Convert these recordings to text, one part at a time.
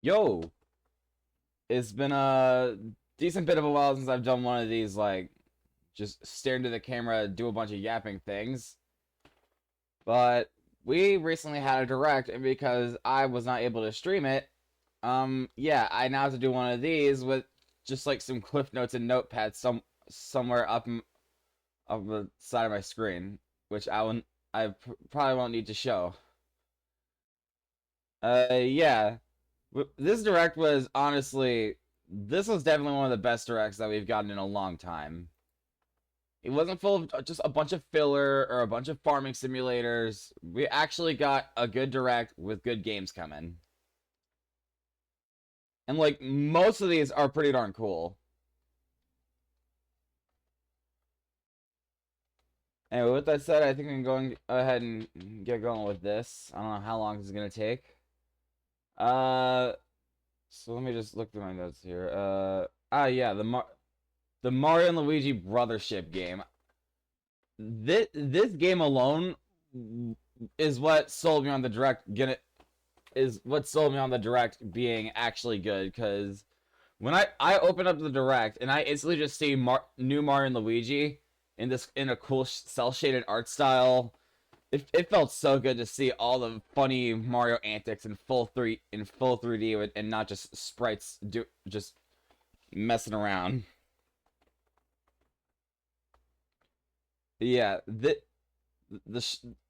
Yo, it's been a decent bit of a while since I've done one of these, like, just stare into the camera, do a bunch of yapping things. But we recently had a direct, and because I was not able to stream it, yeah, I now have to do one of these with just like some cliff notes and notepads somewhere up the side of my screen, which probably won't need to show. Yeah. This direct was honestly, this was definitely one of the best directs that we've gotten in a long time. It wasn't full of just a bunch of filler or a bunch of farming simulators. We actually got a good direct with good games coming. And like most of these are pretty darn cool. Anyway, with that said, I think I'm going ahead and get going with this. I don't know how long this is gonna take. Uh, so let me just look through my notes here. Yeah, the Mario and Luigi Brothership game. This game alone is what sold me on the direct. Is what sold me on the direct being actually good, because when I open up the direct and I instantly just see new Mario and Luigi in a cool cel shaded art style. It felt so good to see all the funny Mario antics in full 3D and not just sprites just messing around. Yeah, the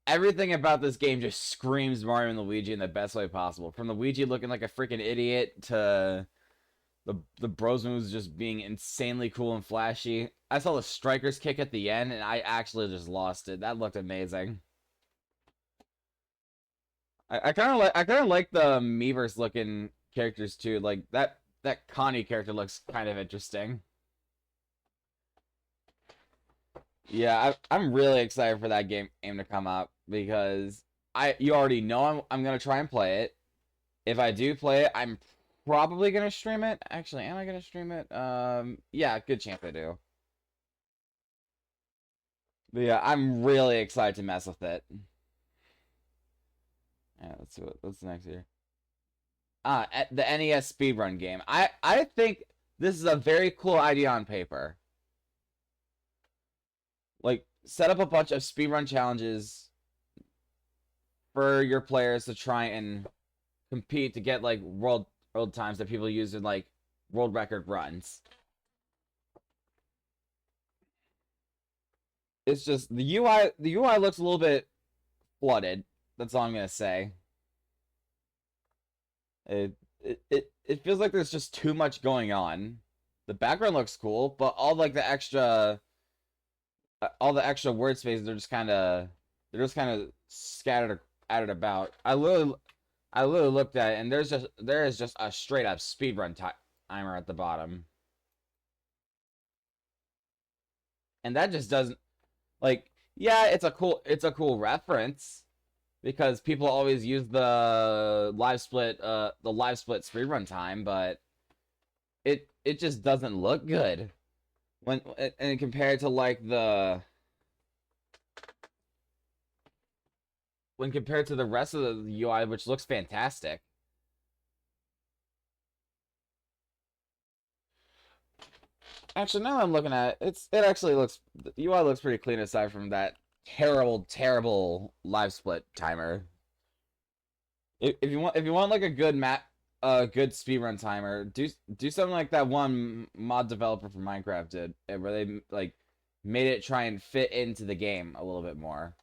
everything about this game just screams Mario and Luigi in the best way possible. From the Luigi looking like a freaking idiot to the bros moves just being insanely cool and flashy. I saw the striker's kick at the end and I actually just lost it. That looked amazing. I kind of like the Miiverse looking characters too. Like that Connie character looks kind of interesting. Yeah, I'm really excited for that game to come out because you already know I'm gonna try and play it. If I do play it, I'm probably gonna stream it. Actually, am I gonna stream it? Yeah, good chance I do. But yeah, I'm really excited to mess with it. Yeah, let's see what's next here. The NES speedrun game. I think this is a very cool idea on paper. Like, set up a bunch of speedrun challenges for your players to try and compete to get like world times that people use in like world record runs. It's just the UI looks a little bit flooded. That's all I'm gonna say. It feels like there's just too much going on. The background looks cool, but all the extra word spaces are just they're just kind of scattered about. I literally looked at it and there is just a straight up speedrun timer at the bottom. And that just doesn't, like, yeah, it's a cool reference because people always use the live split speedrun time, but it just doesn't look good when and compared to like the when compared to the rest of the UI, which looks fantastic. Actually, now I'm looking at it, it actually looks the UI looks pretty clean aside from that terrible live split timer. If you want like a good speedrun timer, do something like that one mod developer for Minecraft did, where they like made it try and fit into the game a little bit more.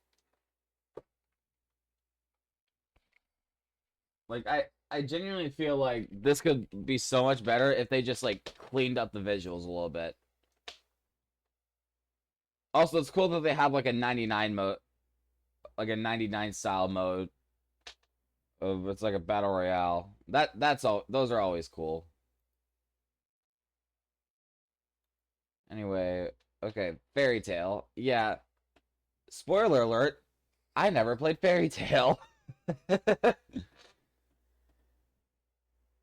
Like I genuinely feel like this could be so much better if they just like cleaned up the visuals a little bit. Also, it's cool that they have like a 99 mode, like a 99 style mode of it's like a battle royale. That's all. Those are always cool. Anyway, okay, Fairy Tail. Yeah, spoiler alert. I never played Fairy Tail.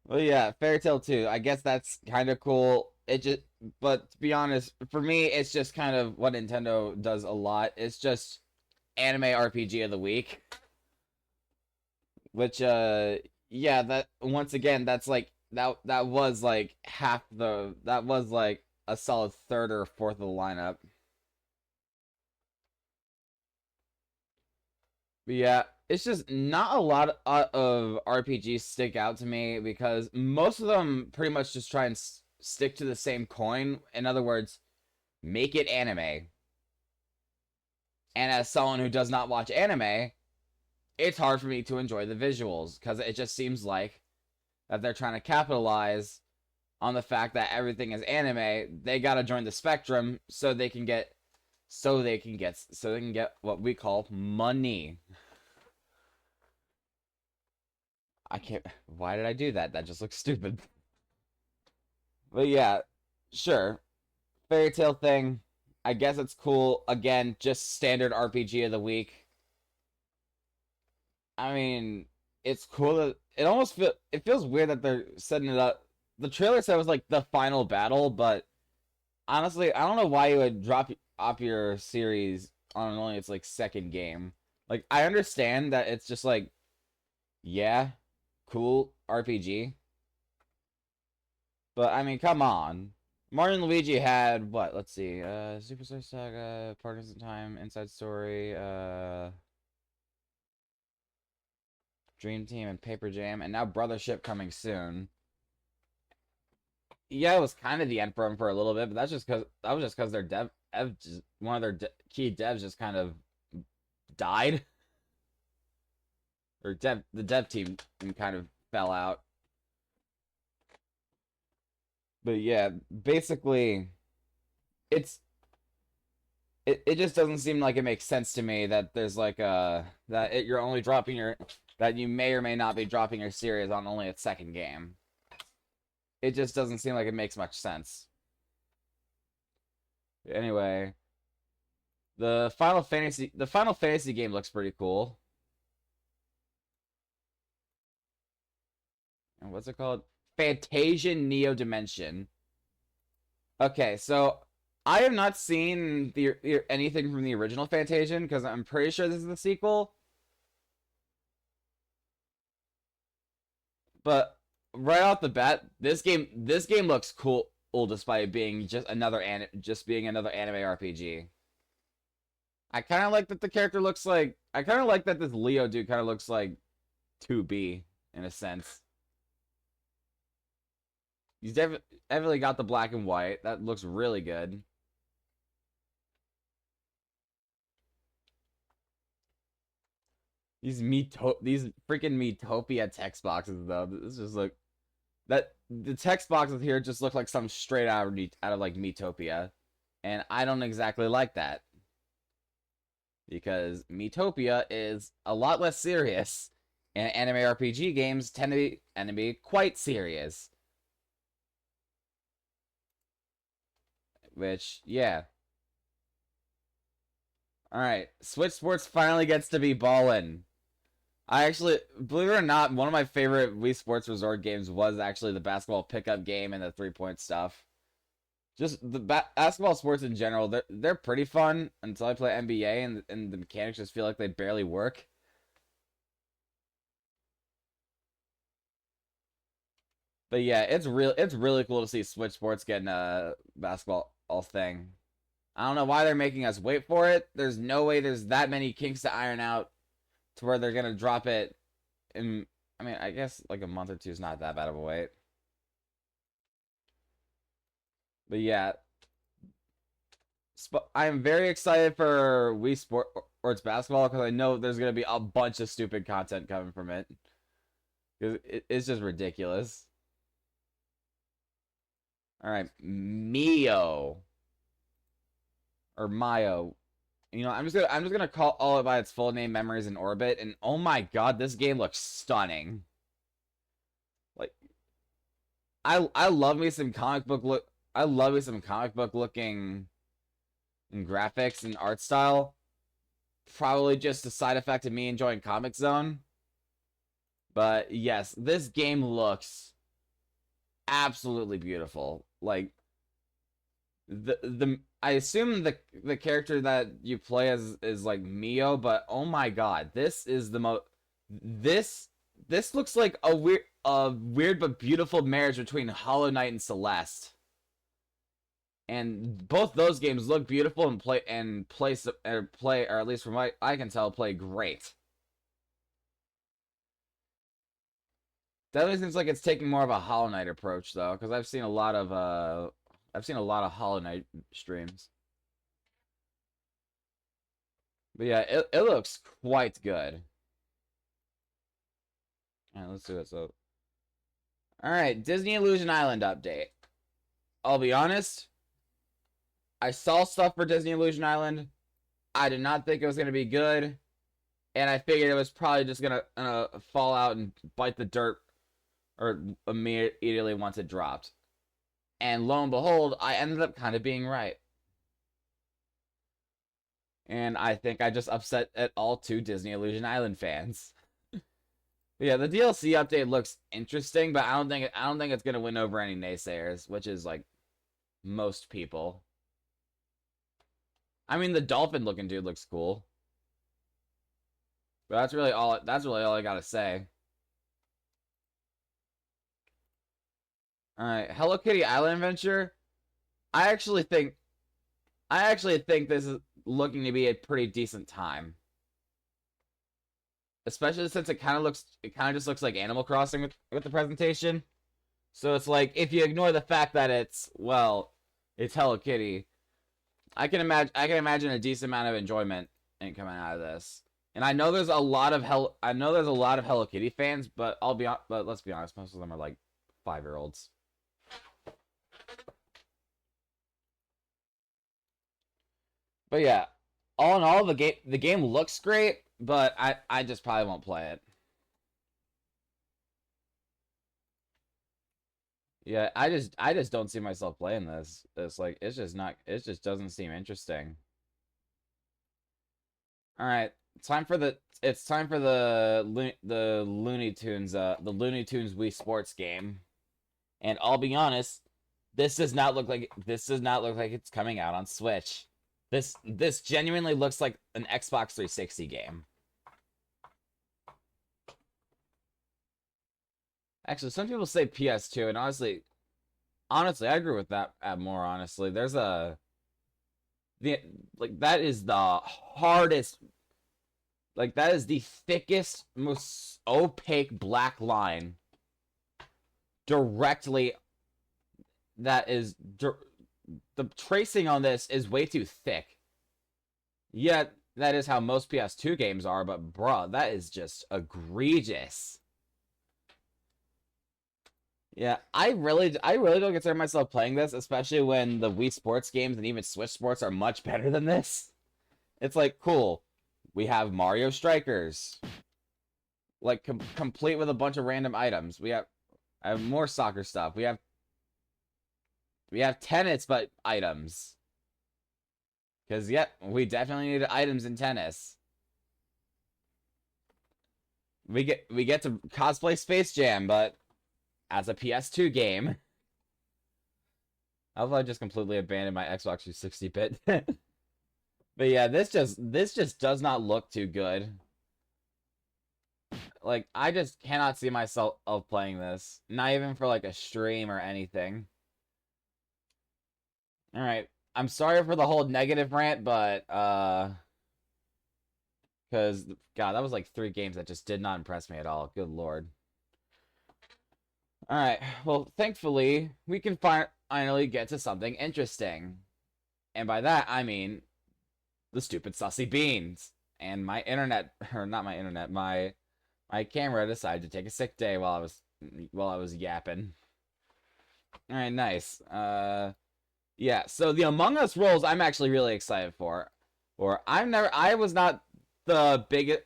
Well, yeah, Fairy Tail 2. I guess that's kind of cool. But to be honest, for me, it's just kind of what Nintendo does a lot. It's just anime RPG of the week, which yeah, that once again, that's like that was like that was like a solid third or fourth of the lineup. But yeah, it's just not a lot of RPGs stick out to me because most of them pretty much just try and stick to the same coin. In other words, make it anime. And as someone who does not watch anime, it's hard for me to enjoy the visuals because it just seems like that they're trying to capitalize on the fact that everything is anime. They gotta join the spectrum so they can get what we call money. I can't. Why did I do that? That just looks stupid. But yeah, sure. Fairy Tail thing. I guess it's cool. Again, just standard RPG of the week. I mean, it's cool that it feels weird that they're setting it up. The trailer said it was like the final battle, but honestly, I don't know why you would drop off your series on only its like second game. Like I understand that it's just like, yeah, cool RPG. But I mean, come on. Mario and Luigi had what? Let's see. Superstar Saga, Partners in Time, Inside Story, Dream Team, and Paper Jam, and now Brothership coming soon. Yeah, it was kind of the end for them for a little bit, but that was just because their one of their key devs just kind of died, or the dev team kind of fell out. But yeah, basically, it's it just doesn't seem like it makes sense to me that there's like you're only dropping your that you may or may not be dropping your series on only its second game. It just doesn't seem like it makes much sense. Anyway, the Final Fantasy game looks pretty cool. And what's it called? Fantasian Neo Dimension. Okay, so I have not seen anything from the original Fantasian because I'm pretty sure this is the sequel. But right off the bat, this game looks cool despite being just being another anime RPG. I kind of like that the character looks like I kind of like that this Leo dude kind of looks like 2B in a sense. He's definitely got the black and white. That looks really good. These freaking Metopia text boxes though. This just look that the text boxes here just look like some straight out of like Metopia, and I don't exactly like that because Metopia is a lot less serious, and anime RPG games tend to be quite serious. Which, yeah. All right, Switch Sports finally gets to be ballin'. I actually, believe it or not, one of my favorite Wii Sports Resort games was actually the basketball pickup game and the 3-point stuff. Just the basketball sports in general, they're pretty fun until I play NBA and the mechanics just feel like they barely work. But yeah, it's really cool to see Switch Sports getting a basketball all thing. I don't know why they're making us wait for it. There's no way there's that many kinks to iron out to where they're gonna drop it in. I mean, I guess like a month or two is not that bad of a wait. But yeah, I'm very excited for Wii Sports Basketball because I know there's gonna be a bunch of stupid content coming from it. Because it's just ridiculous. All right, Mio or Mayo. You know, I'm just gonna call all it by its full name, Memories in Orbit, and oh my god, this game looks stunning. Like, I love me some comic book look. I love me some comic book looking and graphics and art style. Probably just a side effect of me enjoying Comic Zone. But yes, this game looks absolutely beautiful. Like the I assume the character that you play as is like Mio, but oh my god, this is the most this this looks like a weird but beautiful marriage between Hollow Knight and Celeste. And both those games look beautiful and play, or at least from what I can tell, play great. Definitely seems like it's taking more of a Hollow Knight approach though, because I've seen a lot of Hollow Knight streams. But yeah, it looks quite good. Alright, let's do it. So, alright, Disney Illusion Island update. I'll be honest, I saw stuff for Disney Illusion Island. I did not think it was going to be good. And I figured it was probably just going to fall out and bite the dirt or immediately once it dropped. And lo and behold, I ended up kind of being right. And I think I just upset at all two Disney Illusion Island fans. Yeah, the DLC update looks interesting, but I don't think it's gonna win over any naysayers, which is like most people. I mean, the dolphin looking dude looks cool. But that's really all I gotta say. Alright, Hello Kitty Island Adventure. I actually think this is looking to be a pretty decent time. Especially since it kind of just looks like Animal Crossing with the presentation. So it's like, if you ignore the fact that it's Hello Kitty, I can imagine a decent amount of enjoyment coming out of this. And I know there's a lot of Hello Kitty fans, but let's be honest, most of them are like 5-year-olds. But yeah, all in all, the game looks great, but I just probably won't play it. Yeah, I just don't see myself playing this. It just doesn't seem interesting. All right, it's time for the Looney Tunes Wii Sports game. And I'll be honest, this does not look like it's coming out on Switch. This genuinely looks like an Xbox 360 game. Actually, some people say PS2, and honestly, I agree with that more honestly. That is the hardest, that is the thickest, most opaque black line directly, the tracing on this is way too thick. Yet, that is how most PS2 games are, but bruh, that is just egregious. Yeah, I really don't consider myself playing this, especially when the Wii Sports games and even Switch Sports are much better than this. It's like, cool, we have Mario Strikers, like complete with a bunch of random items. I have more soccer stuff. We have tennis, but items. Because, yep, we definitely need items in tennis. We get to cosplay Space Jam, but as a PS2 game. I just completely abandoned my Xbox 360 bit. But yeah, this just does not look too good. Like, I just cannot see myself playing this. Not even for like a stream or anything. Alright. I'm sorry for the whole negative rant, but because God, that was like 3 games that just did not impress me at all. Good lord. Alright, well, thankfully, we can finally get to something interesting. And by that, I mean the stupid sussy beans. And my internet, or not my internet, my camera decided to take a sick day while I was yapping. Alright, nice. Yeah, so the Among Us rolls I'm actually really excited for. I was not the biggest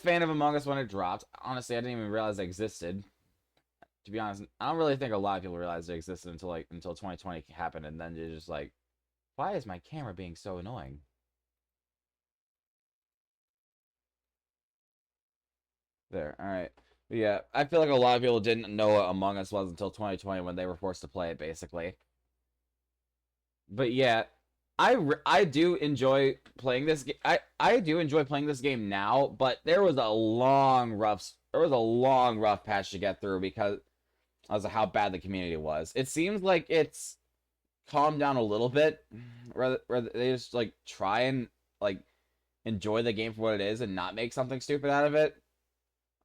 fan of Among Us when it dropped. Honestly, I didn't even realize it existed. To be honest, I don't really think a lot of people realized it existed until 2020 happened, and then you're just like, why is my camera being so annoying? There, alright. Yeah, I feel like a lot of people didn't know what Among Us was until 2020 when they were forced to play it, basically. But yeah, I do enjoy playing this game. I do enjoy playing this game now, but there was a long rough patch to get through because of how bad the community was. It seems like it's calmed down a little bit. Rather they just like try and like enjoy the game for what it is and not make something stupid out of it.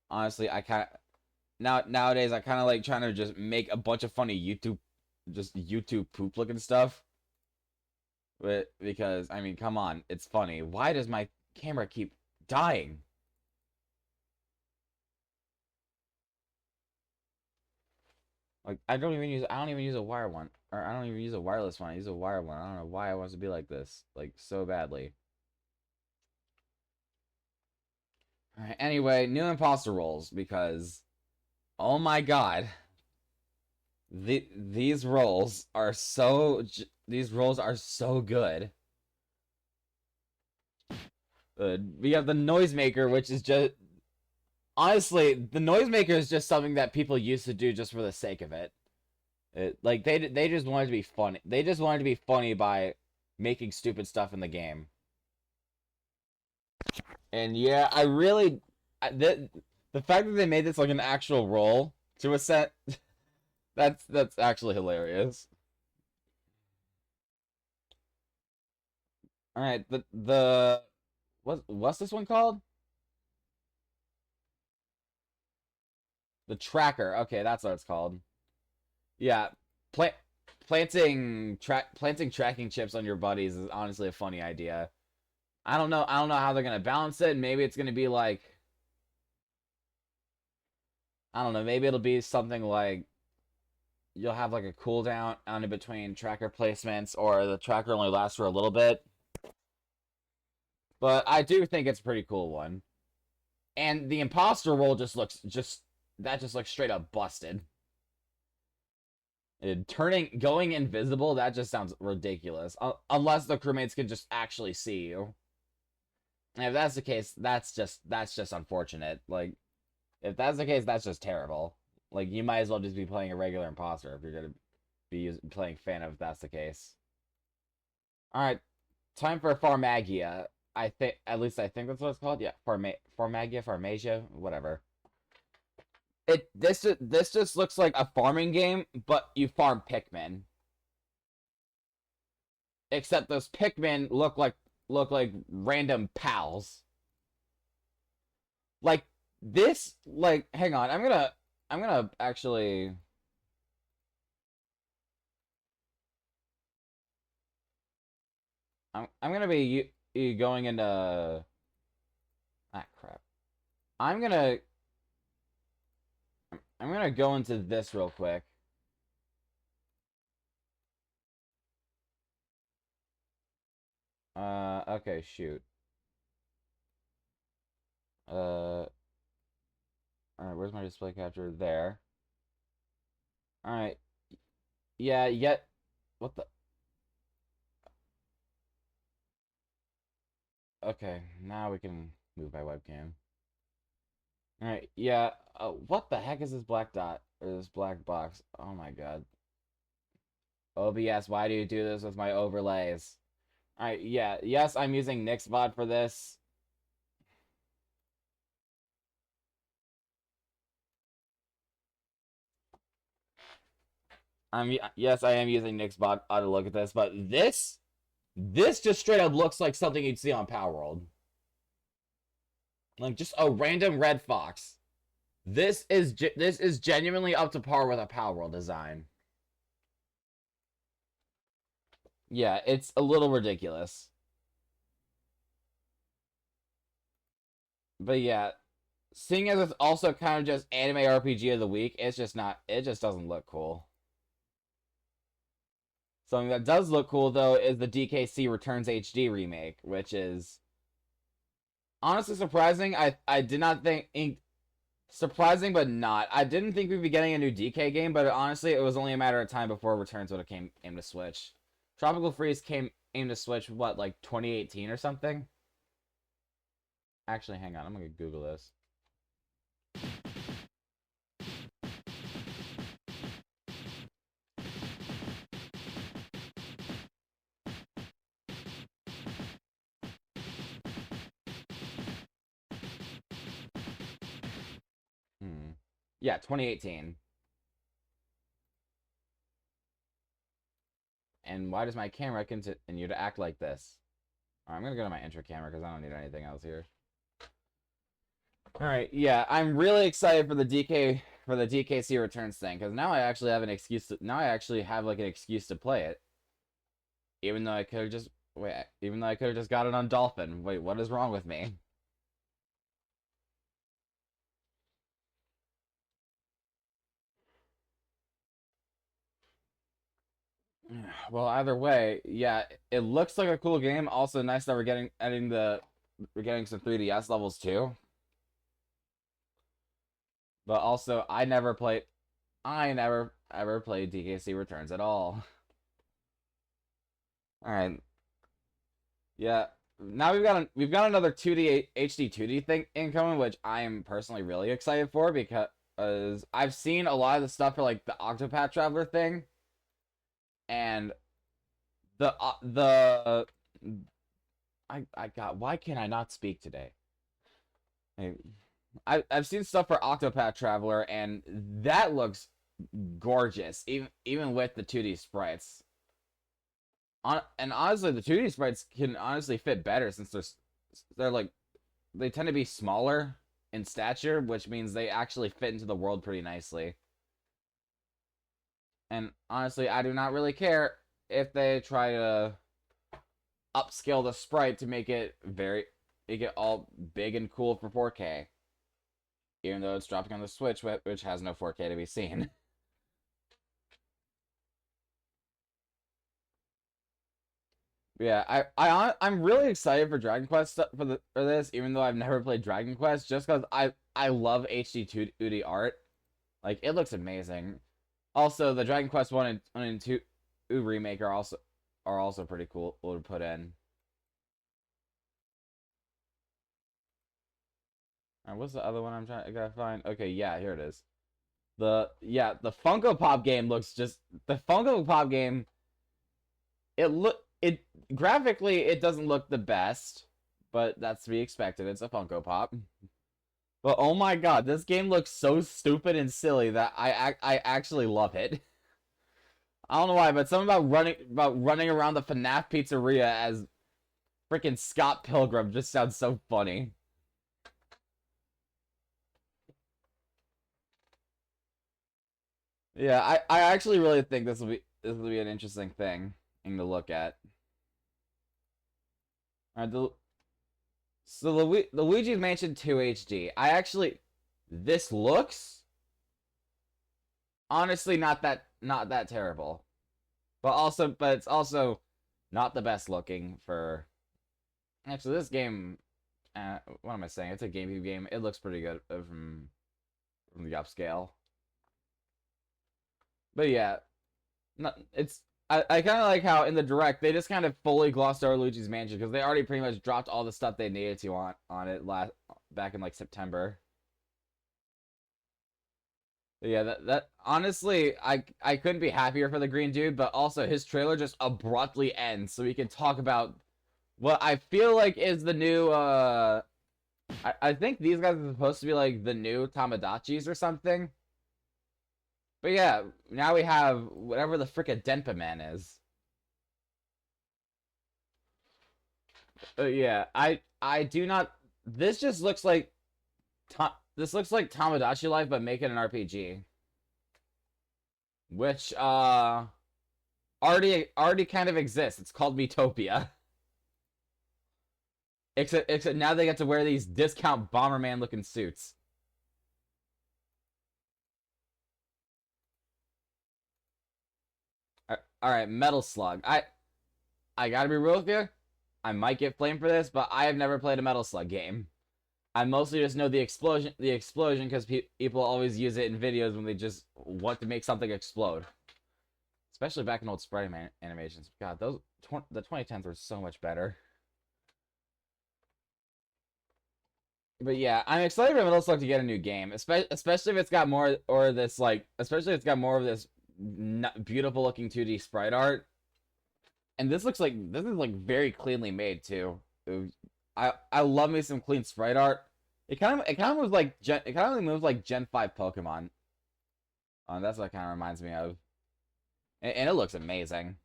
Honestly, I kind of nowadays I kind of like trying to just make a bunch of funny YouTube poop looking stuff. But because I mean, come on, it's funny. Why does my camera keep dying? Like I don't even use a wire one, or I don't even use a wireless one. I use a wire one. I don't know why I want to be like this, like so badly. All right, anyway, new imposter roles because oh my god, these roles are so good. We have the noisemaker, which is just honestly the noisemaker is just something that people used to do just for the sake of it. Like they just wanted to be funny. They just wanted to be funny by making stupid stuff in the game. And yeah, the fact that they made this like an actual role to a set, that's actually hilarious. All right, the what's this one called? The tracker. Okay, that's what it's called. Yeah, plant planting tracking chips on your buddies is honestly a funny idea. I don't know how they're gonna balance it. Maybe it's gonna be like I don't know. Maybe it'll be something like you'll have like a cooldown on in between tracker placements, or the tracker only lasts for a little bit. But I do think it's a pretty cool one. And the imposter role just looks straight up busted. Going invisible, that just sounds ridiculous. Unless the crewmates can just actually see you. And if that's the case, that's just unfortunate. Like, if that's the case, that's just terrible. Like, you might as well just be playing a regular imposter if you're gonna be playing Phantom if that's the case. Alright, time for Farmagia. I think, at least I think that's what it's called. Yeah, Farmagia, whatever. This just looks like a farming game, but you farm Pikmin. Except those Pikmin look like random pals. Like this, like hang on, I'm gonna actually. I'm gonna be going into ah crap. I'm gonna I'm gonna go into this real quick. Okay, shoot. All right, where's my display capture? There. All right. Yeah, yet. What the? Okay, now we can move my webcam. All right. Yeah. What the heck is this black dot or this black box? Oh my god. OBS, why do you do this with my overlays? All right. Yeah. Yes, I'm using Nixbot for this. Yes, I am using Nixbot to look at this, but this just straight up looks like something you'd see on Power World. Like just a random red fox. This is genuinely up to par with a Power World design. Yeah, it's a little ridiculous. But yeah, seeing as it's also kind of just anime RPG of the week, it's just not. It just doesn't look cool. Something that does look cool though is the DKC Returns HD remake, which is honestly surprising. I did not think surprising, but not. I didn't think we'd be getting a new DK game, but honestly, it was only a matter of time before Returns would have came to Switch. Tropical Freeze aimed to Switch what, like 2018 or something? Actually, hang on, I'm gonna Google this. Yeah, 2018. And why does my camera continue to act like this? All right, I'm gonna go to my intro camera because I don't need anything else here. All right, yeah, I'm really excited for the DKC Returns thing because now I actually have an excuse to like an excuse to play it. Even though I could have just got it on Dolphin. Wait, what is wrong with me? Well, either way, yeah, it looks like a cool game. Also, nice that we're getting some 3DS levels too. But also, I never ever played DKC Returns at all. All right, yeah. Now we've got another 2D HD 2D thing incoming, which I am personally really excited for because I've seen a lot of the stuff for like the Octopath Traveler thing, and the I got why can't I not speak today? I've seen stuff for Octopath Traveler, and that looks gorgeous, even with the 2D sprites. And honestly, the 2D sprites can honestly fit better since they're like they tend to be smaller in stature, which means they actually fit into the world pretty nicely. And honestly, I do not really care if they try to upscale the sprite to make it all big and cool for 4K. Even though it's dropping on the Switch, which has no 4K to be seen. Yeah, I'm really excited for Dragon Quest for this, even though I've never played Dragon Quest, just because I love HD 2D art. Like, it looks amazing. Also, the Dragon Quest 1 and 2 remake are also pretty cool to put in. Alright, what's the other one I gotta find? Okay, yeah, here it is. The Funko Pop game looks just the Funko Pop game. It graphically it doesn't look the best, but that's to be expected. It's a Funko Pop. But oh my god, this game looks so stupid and silly that I actually love it. I don't know why, but something about running around the FNAF pizzeria as freaking Scott Pilgrim just sounds so funny. Yeah, I actually really think this will be an interesting thing to look at. Alright, so Luigi's Mansion 2 HD. This looks honestly not that terrible. But it's also not the best looking for actually this game what am I saying? It's a GameCube game. It looks pretty good from the upscale. But yeah, it's I kind of like how in the direct they just kind of fully glossed over Luigi's Mansion because they already pretty much dropped all the stuff they needed to on it back in like September. But yeah, that honestly I couldn't be happier for the green dude, but also his trailer just abruptly ends so we can talk about what I feel like is the new I think these guys are supposed to be like the new Tamagotchis or something. But yeah, now we have whatever the frick a Denpa Man is. Yeah, I do not. This just looks like this looks like Tamagotchi Life, but make it an RPG, which already kind of exists. It's called Miitopia. Except now they get to wear these discount Bomberman looking suits. All right, Metal Slug. I gotta be real with you. I might get flamed for this, but I have never played a Metal Slug game. I mostly just know the explosion because people always use it in videos when they just want to make something explode. Especially back in old sprite animations. God, the 2010s were so much better. But yeah, I'm excited for Metal Slug to get a new game, especially if it's got more or this like, especially if it's got more of this beautiful looking 2D sprite art. And this is like very cleanly made too. I love me some clean sprite art. it kind of moves like Gen 5 Pokemon. That's what it kind of reminds me of. And it looks amazing.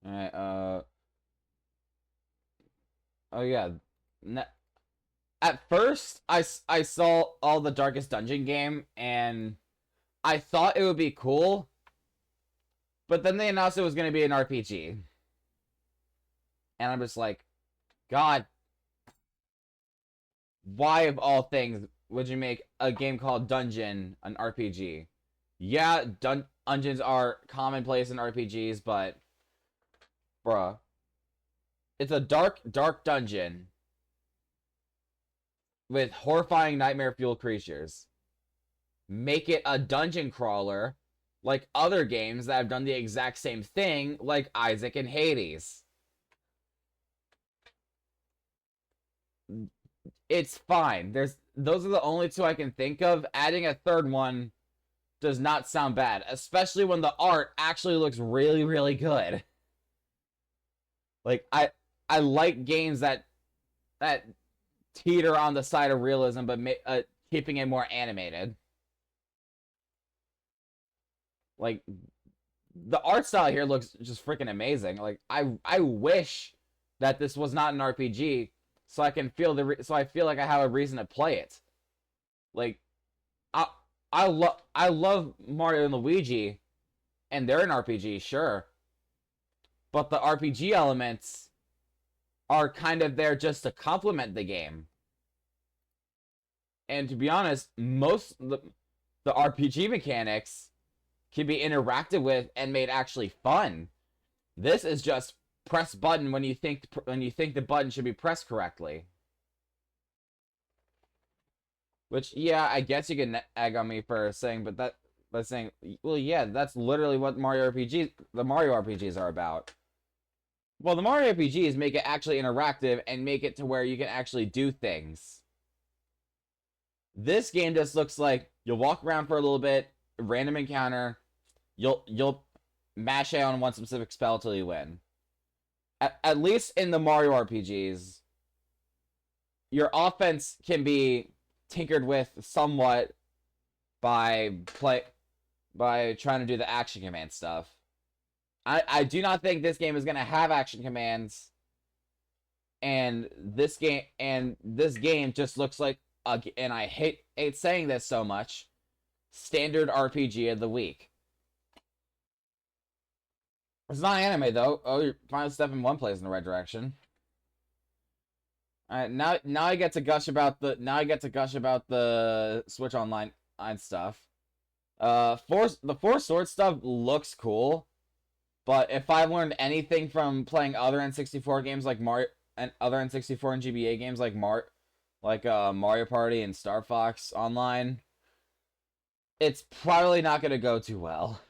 Alright, oh yeah. At first, I saw all the Darkest Dungeon game, and I thought it would be cool, but then they announced it was going to be an RPG. And I'm just like, God, why of all things would you make a game called Dungeon an RPG? Yeah, dungeons are commonplace in RPGs, but bruh, it's a dark dungeon with horrifying nightmare-fueled creatures. Make it a dungeon crawler like other games that have done the exact same thing, like Isaac and Hades. It's fine. Those are the only two I can think of. Adding a third one does not sound bad, especially when the art actually looks really, really good. Like I like games that teeter on the side of realism, but keeping it more animated. Like the art style here looks just freaking amazing. Like I wish that this was not an RPG, so I can feel so I feel like I have a reason to play it. Like I I love Mario and Luigi, and they're an RPG, sure, but the RPG elements are kind of there just to complement the game. And to be honest, most the RPG mechanics can be interacted with and made actually fun. This is just press button when you think the button should be pressed correctly. Which, yeah, I guess you can egg on me for saying, well, yeah, that's literally what the Mario RPGs are about. Well, the Mario RPGs make it actually interactive and make it to where you can actually do things. This game just looks like you'll walk around for a little bit, random encounter, you'll mash A on one specific spell till you win. At least in the Mario RPGs, your offense can be tinkered with somewhat by trying to do the action command stuff. I do not think this game is going to have action commands, and this game just looks like and I hate saying this so much, standard RPG of the week. It's not anime though. Oh, your Final Step in 1 plays in the right direction. All right, now I get to gush about the Switch Online stuff. The Four Swords stuff looks cool, but if I learned anything from playing other N64 games like Mario and other N64 and GBA games like Mario Party and Star Fox Online, it's probably not gonna go too well.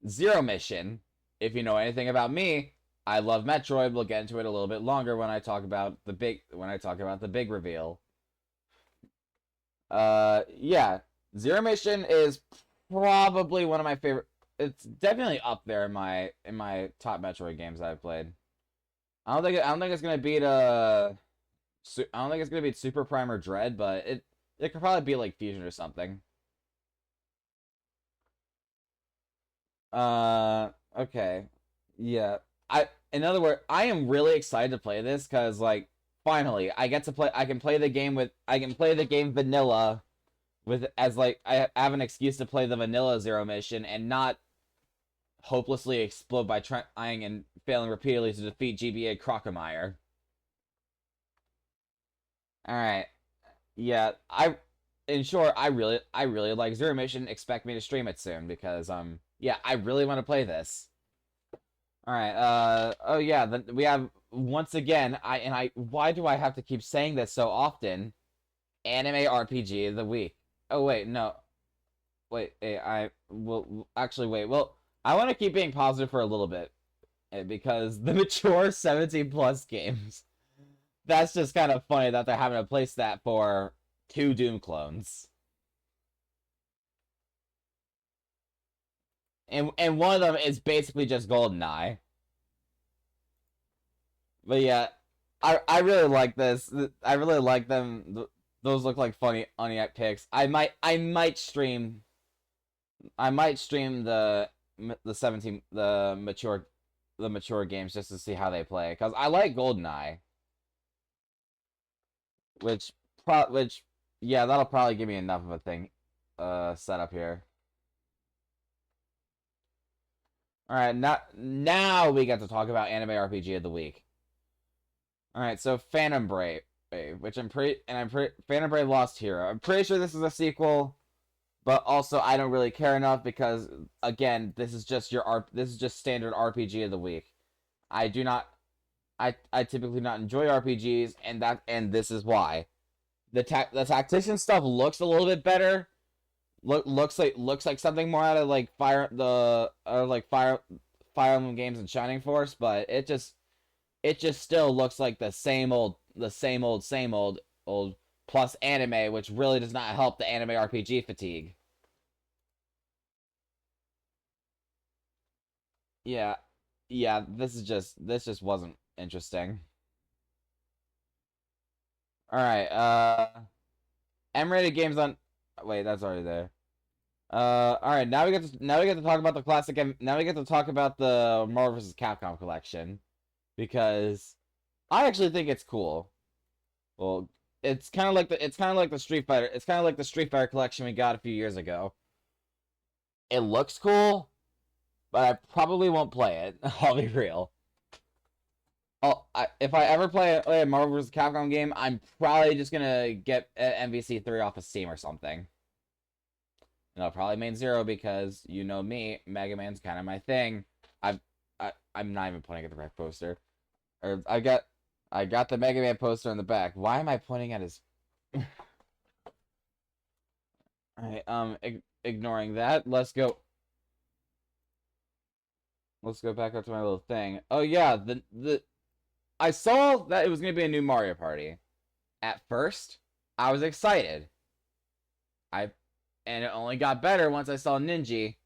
Zero Mission, if you know anything about me, I love Metroid. We'll get into it a little bit longer when I talk about the big reveal. Yeah, Zero Mission is probably one of my favorite. It's definitely up there in my top Metroid games I've played. I don't think it's gonna beat I don't think it's gonna beat Super Prime or Dread, but it could probably be like Fusion or something. Okay. Yeah. In other words, I am really excited to play this because like finally I can play the game vanilla with as like I have an excuse to play the vanilla Zero Mission and not hopelessly explode by trying and failing repeatedly to defeat GBA Crocomire. All right. Yeah, in short, I really like Zero Mission. Expect me to stream it soon because yeah, I really want to play this. All right. Oh yeah, then we have once again. Why do I have to keep saying this so often? Anime RPG of the week. Oh wait, no. Wait, hey, I will actually wait. Well, I want to keep being positive for a little bit because the mature 17 plus games. That's just kind of funny that they're having to place that for 2 Doom clones. And one of them is basically just GoldenEye. But yeah, I really like this. I really like them. Those look like funny Oniak picks. I might stream the 17 the mature games just to see how they play because I like GoldenEye, which which yeah, that'll probably give me enough of a thing set up here. All right, now we get to talk about anime RPG of the week. All right, so Phantom Brave, which Phantom Brave Lost Hero. I'm pretty sure this is a sequel, but also I don't really care enough because again, this is just standard RPG of the week. I do not I typically not enjoy RPGs, and this is why. The tactician stuff looks a little bit better. Looks like something more out of like Fire Emblem games and Shining Force, but it just still looks like the same old plus anime, which really does not help the anime RPG fatigue. Yeah, yeah, this just wasn't interesting. All right, M-rated games on. Wait, that's already there. All right, now we get to talk about the classic. Now we get to talk about the Marvel vs. Capcom collection because I actually think it's cool. Well, it's kind of like the Street Fighter. It's kind of like the Street Fighter collection we got a few years ago. It looks cool, but I probably won't play it. I'll be real. If I ever play a Marvel vs. Capcom game, I'm probably just gonna get MVC3 off of Steam or something. And I'll probably main zero because you know me, Mega Man's kind of my thing. I'm not even pointing at the right poster. Or I got the Mega Man poster in the back. Why am I pointing at his? Alright, ignoring that, let's go. Let's go back up to my little thing. Oh yeah, the I saw that it was gonna be a new Mario Party. At first, I was excited. I and it only got better once I saw Ninja.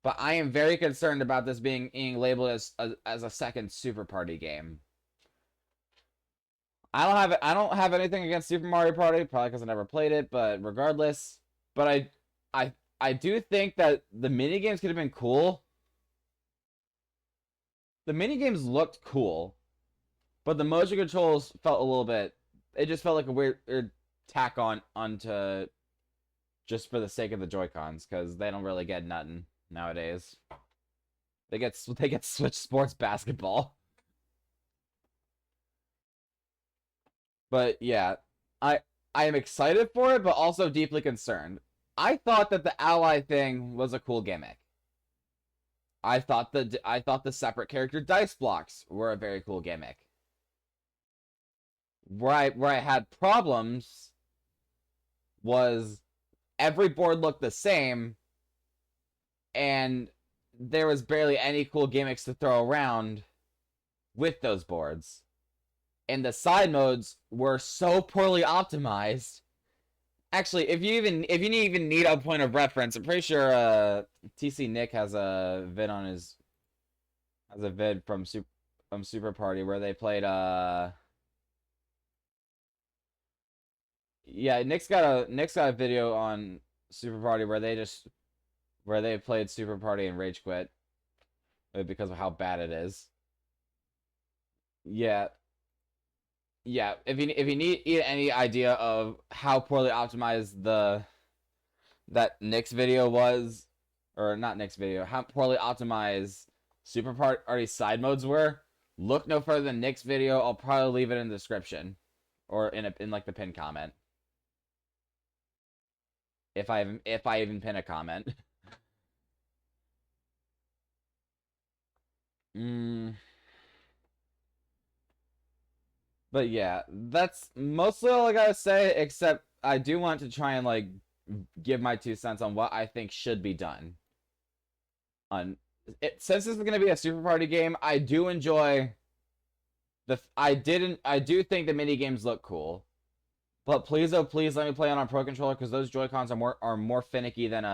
But I am very concerned about this being labeled as a second Super Party game. I don't have anything against Super Mario Party, probably because I never played it, but regardless. But I do think that the mini games could have been cool. The mini games looked cool, but the motion controls felt a little bit. It just felt like a weird tack onto just for the sake of the Joy Cons because they don't really get nothing nowadays. They get Switch Sports Basketball. But yeah, I I am excited for it, but also deeply concerned. I thought that the ally thing was a cool gimmick. I thought the separate character dice blocks were a very cool gimmick. Where I had problems was every board looked the same, and there was barely any cool gimmicks to throw around with those boards. And the side modes were so poorly optimized. Actually, if you even need a point of reference, I'm pretty sure TC Nick has a vid from Super Party where they played yeah, Nick's got a video on Super Party where they played Super Party and rage quit because of how bad it is. Yeah, yeah. If you need any idea of how poorly optimized the that Nick's video was, or not Nick's video, how poorly optimized Super Party side modes were, look no further than Nick's video. I'll probably leave it in the description or in like the pin comment if I even pin a comment. mm. But yeah, that's mostly all I gotta say, except I do want to try and like give my 2 cents on what I think should be done. On it, since this is gonna be a Super Party game, I do enjoy I do think the mini games look cool. But please oh please let me play on a Pro Controller because those Joy-Cons are more finicky than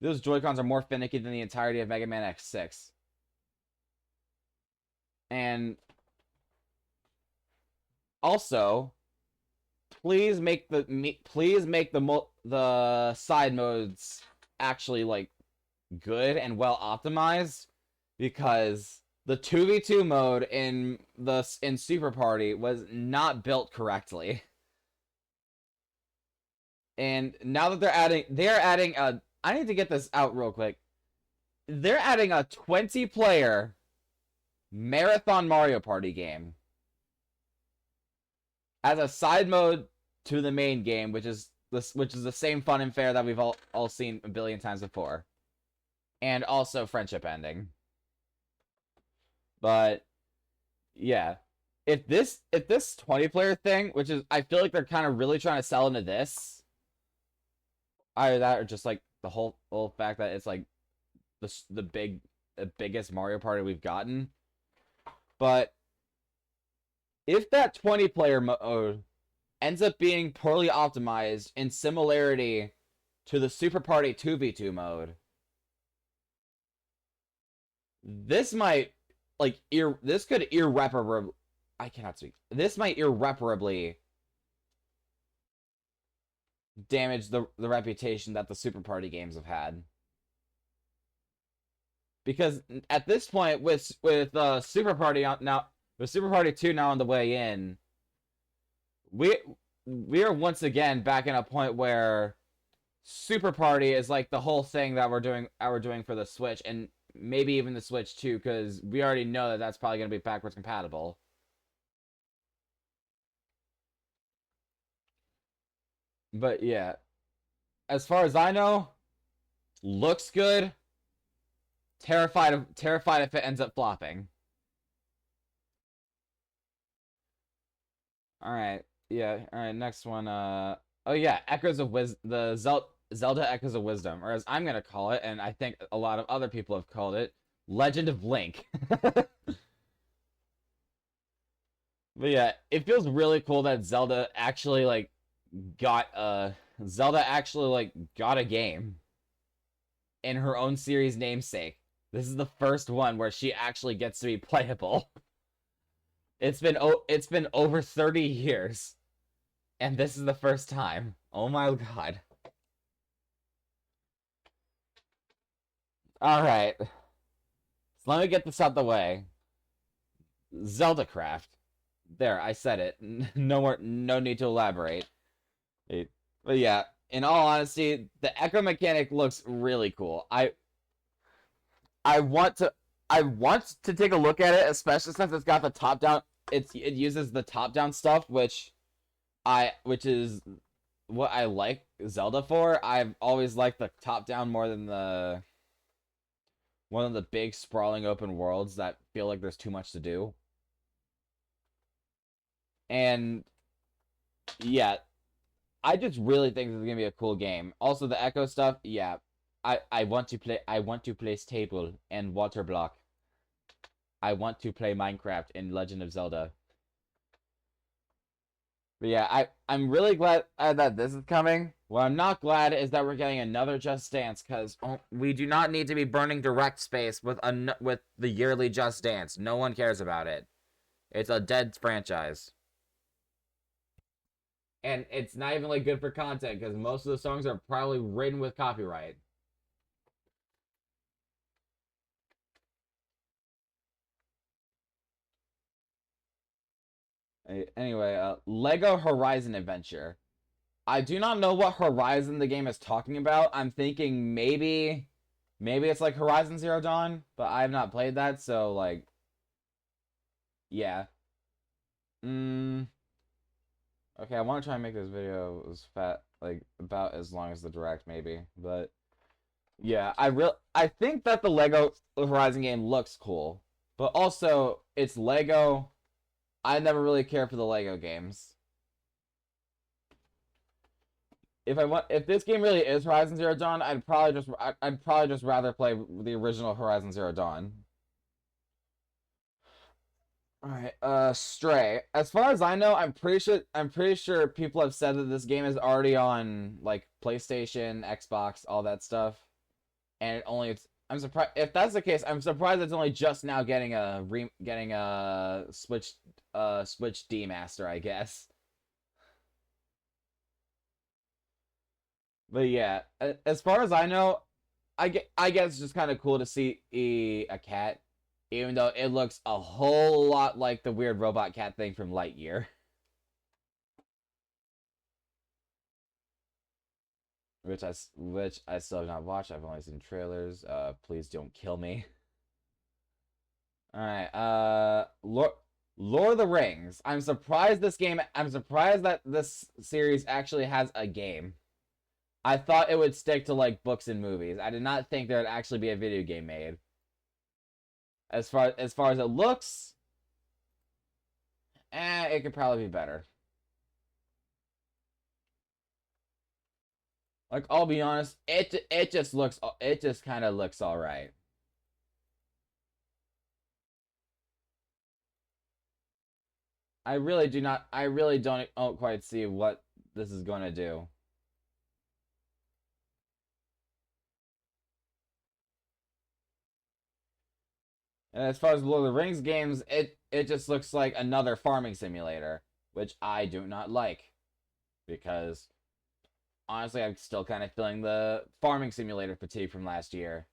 those Joy-Cons are more finicky than the entirety of Mega Man X6. And also, please make the side modes actually like good and well optimized, because the 2v2 mode in Super Party was not built correctly. And now that they're adding a, I need to get this out real quick. They're adding a 20-player marathon Mario Party game as a side mode to the main game, which is the same fun and fair that we've all seen a billion times before. And also friendship ending. But yeah, if this 20-player thing, which is, I feel like they're kind of really trying to sell into this, either that or just like the whole fact that it's like the biggest Mario Party we've gotten. But if that 20-player mode ends up being poorly optimized in similarity to the Super Party 2v2 mode, this might this could irreparably, I cannot speak. This might irreparably damage the reputation that the Super Party games have had. Because at this point, with Super Party now, with Super Party 2 now on the way in, we are once again back in a point where Super Party is like the whole thing that we're doing for the Switch, and maybe even the Switch 2, because we already know that that's probably going to be backwards compatible. But yeah, as far as I know, looks good. Terrified if it ends up flopping. All right, yeah. All right, next one. Oh yeah, Echoes of the Zelda Echoes of Wisdom, or as I'm gonna call it, and I think a lot of other people have called it, Legend of Link. But yeah, it feels really cool that Zelda actually got a game in her own series namesake. This is the first one where she actually gets to be playable. It's been over 30 years, and this is the first time. Oh my god. All right. So let me get this out the way. Zelda Craft. There, I said it. No need to elaborate. But yeah, in all honesty, the echo mechanic looks really cool. I want to take a look at it, especially since it's got the top down. It uses the top down stuff, which is what I like Zelda for. I've always liked the top down more than one of the big sprawling open worlds that feel like there's too much to do. And yeah, I just really think this is gonna be a cool game. Also, the Echo stuff, yeah. I want to play Stable and Water Block. I want to play Minecraft in Legend of Zelda. But yeah, I'm really glad that this is coming. What I'm not glad is that we're getting another Just Dance, because we do not need to be burning direct space with the yearly Just Dance. No one cares about it. It's a dead franchise. And it's not even like good for content, because most of the songs are probably written with copyright. Anyway, Lego Horizon Adventure. I do not know what Horizon the game is talking about. I'm thinking maybe it's like Horizon Zero Dawn, but I have not played that, so like, yeah. Okay, I want to try and make this video as about as long as the direct, maybe, but yeah, I think that the Lego Horizon game looks cool, but also it's Lego. I never really cared for the Lego games. If this game really is Horizon Zero Dawn, I'd probably just rather play the original Horizon Zero Dawn. All right, Stray. As far as I know, I'm pretty sure people have said that this game is already on like PlayStation, Xbox, all that stuff, and I'm surprised if that's the case. I'm surprised it's only just now getting a Switch D Master, I guess. But yeah, as far as I know, I guess it's just kind of cool to see a cat, even though it looks a whole lot like the weird robot cat thing from Lightyear. Which I still have not watched. I've only seen trailers. Please don't kill me. All right. Lord of the Rings. I'm surprised that this series actually has a game. I thought it would stick to like books and movies. I did not think there would actually be a video game made. As far as it looks, it could probably be better. Like I'll be honest, it just kind of looks all right. I really don't quite see what this is going to do. And as far as Lord of the Rings games, it just looks like another farming simulator, which I do not like because honestly, I'm still kind of feeling the farming simulator fatigue from last year.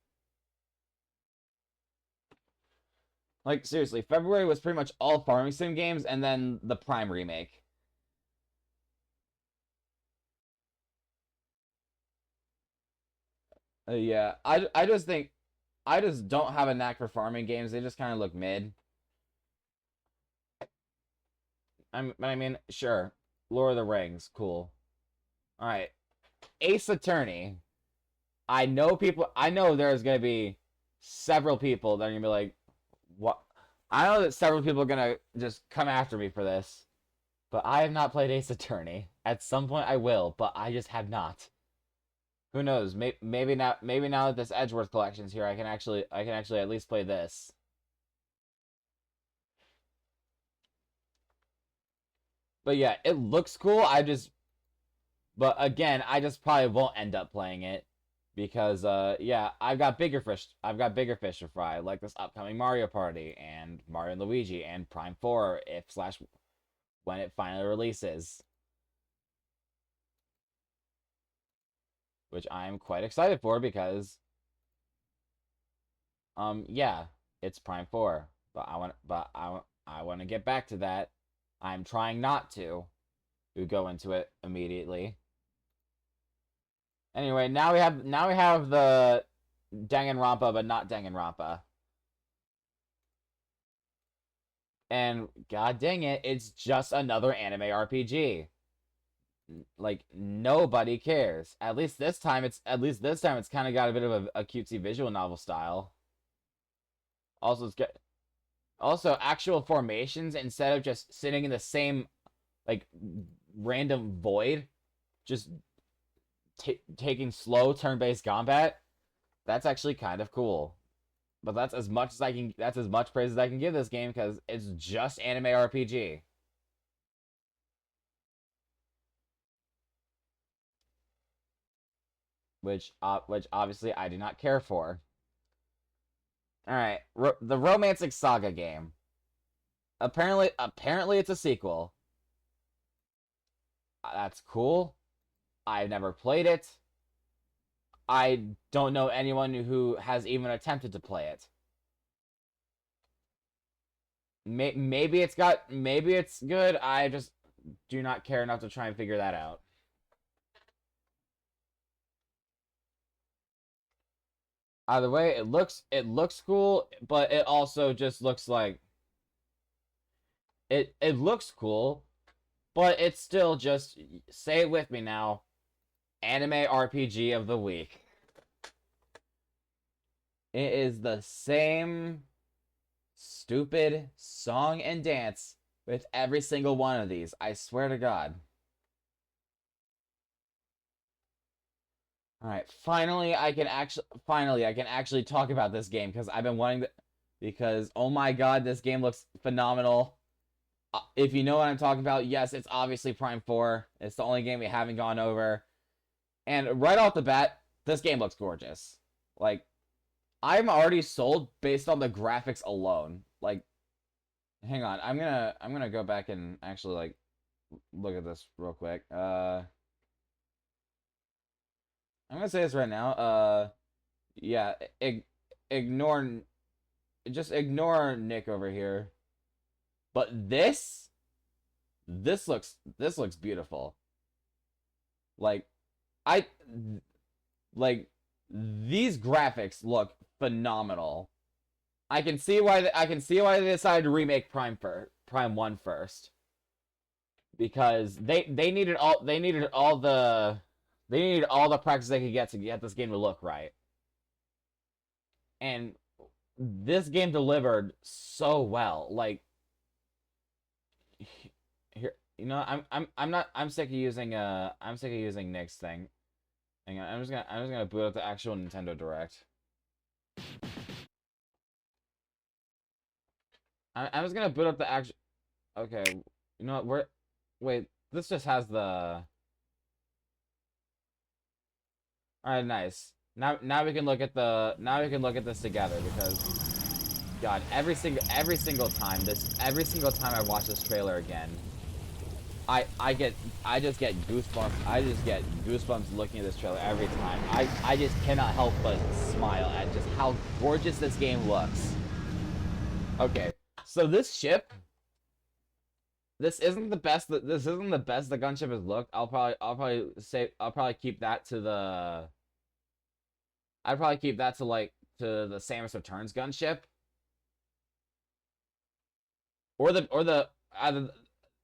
Like seriously, February was pretty much all farming sim games and then the Prime remake. Yeah, I just think I just don't have a knack for farming games. They just kind of look mid. I mean, sure, Lord of the Rings, cool. All right, Ace Attorney. I know there's gonna be several people that are gonna be like, what? I know that several people are gonna just come after me for this, but I have not played Ace Attorney. At some point I will, but I just have not. Who knows? Maybe now that this Edgeworth collection's here, I can actually at least play this. But yeah, it looks cool. But again, I just probably won't end up playing it because yeah, I've got bigger fish to fry, like this upcoming Mario Party and Mario and Luigi and Prime 4 if slash when it finally releases, which I'm quite excited for because yeah, it's Prime 4, I want to get back to that. I'm trying not to go into it immediately. Anyway, now we have the Danganronpa, but not Danganronpa. And god dang it, it's just another anime RPG. Like nobody cares. At least this time it's kind of got a bit of a cutesy visual novel style. Also, it's get also actual formations instead of just sitting in the same like random void, just taking slow turn-based combat. That's actually kind of cool. But that's as much as I can. That's as much praise as I can give this game because it's just anime RPG, which obviously I do not care for. All right, the Romancing Saga game. Apparently it's a sequel. That's cool. I've never played it. I don't know anyone who has even attempted to play it. Maybe it's good. I just do not care enough to try and figure that out. Either way, it looks cool, but it also just looks like it looks cool, but it's still just say it with me now, anime RPG of the week. It is the same stupid song and dance with every single one of these. I swear to God. All right, finally I can actually talk about this game because I've been wanting to because oh my God, this game looks phenomenal. If you know what I'm talking about, yes, it's obviously Prime 4. It's the only game we haven't gone over. And right off the bat, this game looks gorgeous. Like I'm already sold based on the graphics alone. Like, hang on, I'm gonna go back and actually like look at this real quick. I'm gonna say this right now. Yeah, ignore, just ignore Nick over here. But this looks beautiful. Like, I like these graphics look phenomenal. I can see why they decided to remake Prime 1 first, because they needed all the practice they could get to get this game to look right. And this game delivered so well. Like, here, I'm sick of using Nick's thing. Hang on, I'm just gonna boot up the actual Nintendo Direct. I'm just gonna boot up the actual. Okay, you know what? Wait, this just has the. All right, nice. Now we can look at this together, because God, every single time I watch this trailer again, I just get goosebumps. I just get goosebumps looking at this trailer every time. I just cannot help but smile at just how gorgeous this game looks. Okay, so this ship, this isn't the best the gunship has looked. I'll probably keep that to the I'd probably keep that to like to the Samus Returns gunship.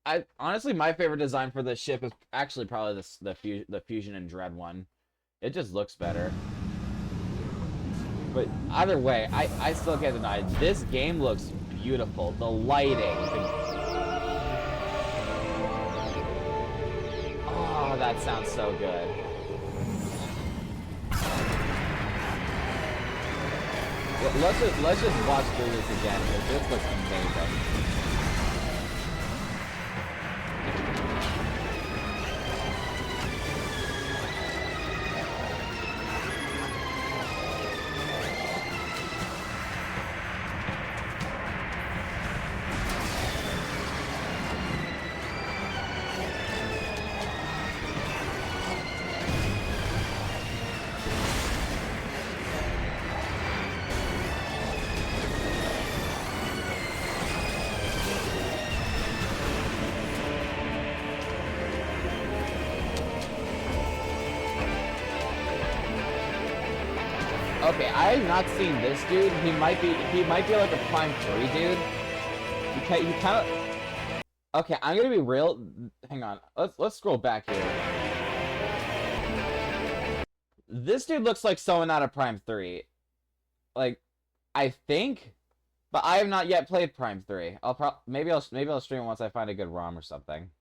I honestly, my favorite design for this ship is actually probably the Fusion and Dread one. It just looks better. But either way, I still can't deny it. This game looks beautiful. The lighting. Oh, that sounds so good. Let's just watch through this again, because this looks amazing. Okay, I have not seen this dude. He might be like a Prime 3 dude. He kind of. Okay, I'm gonna be real. Hang on. Let's scroll back here. This dude looks like someone out of Prime 3. Like, I think, but I have not yet played Prime 3. Maybe I'll stream it once I find a good ROM or something.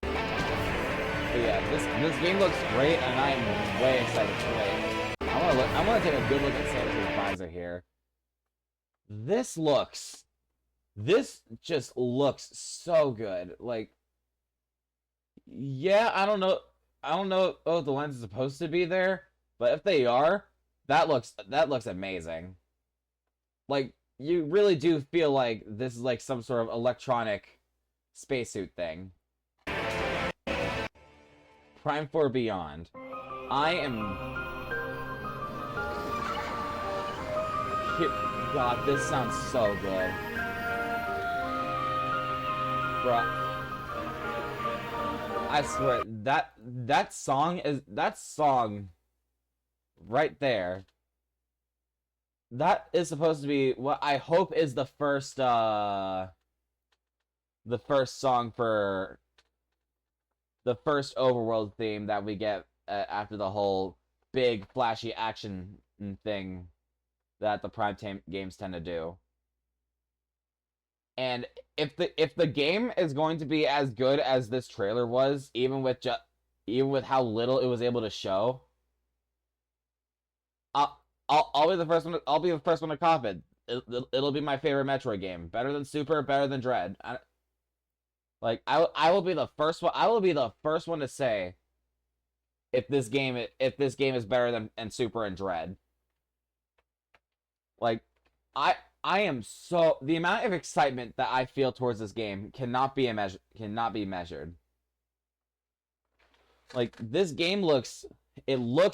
But yeah, this game looks great, and I am way excited to play it. I want to take a good look at Samus's visor here. This just looks so good. Like, yeah, I don't know if the lens is supposed to be there, but if they are, that looks amazing. Like, you really do feel like this is like some sort of electronic spacesuit thing. Prime 4 Beyond. God, this sounds so good. Bruh. I swear, that song right there, that is supposed to be what I hope is the first song for the first overworld theme that we get after the whole big flashy action thing that the Prime games tend to do. And if the game is going to be as good as this trailer was, even with how little it was able to show, I'll be the first one. I'll be the first one to cop it. It'll be my favorite Metroid game. Better than Super, better than Dread. I will be the first one. I will be the first one to say if this game is better than Super and Dread. Like, I I am so the amount of excitement that I feel towards this game cannot be measured. Like, this game looks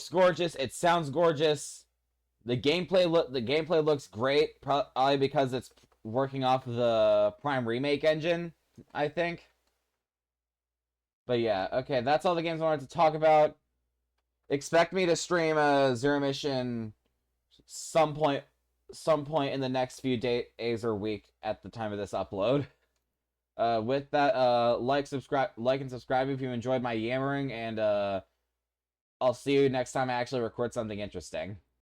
gorgeous. It sounds gorgeous. The gameplay looks great, probably because it's working off the Prime Remake engine, I think. But yeah, okay, that's all the games I wanted to talk about. Expect me to stream a Zero Mission some point in the next few days or week at the time of this upload. With that, like and subscribe if you enjoyed my yammering, and I'll see you next time I actually record something interesting.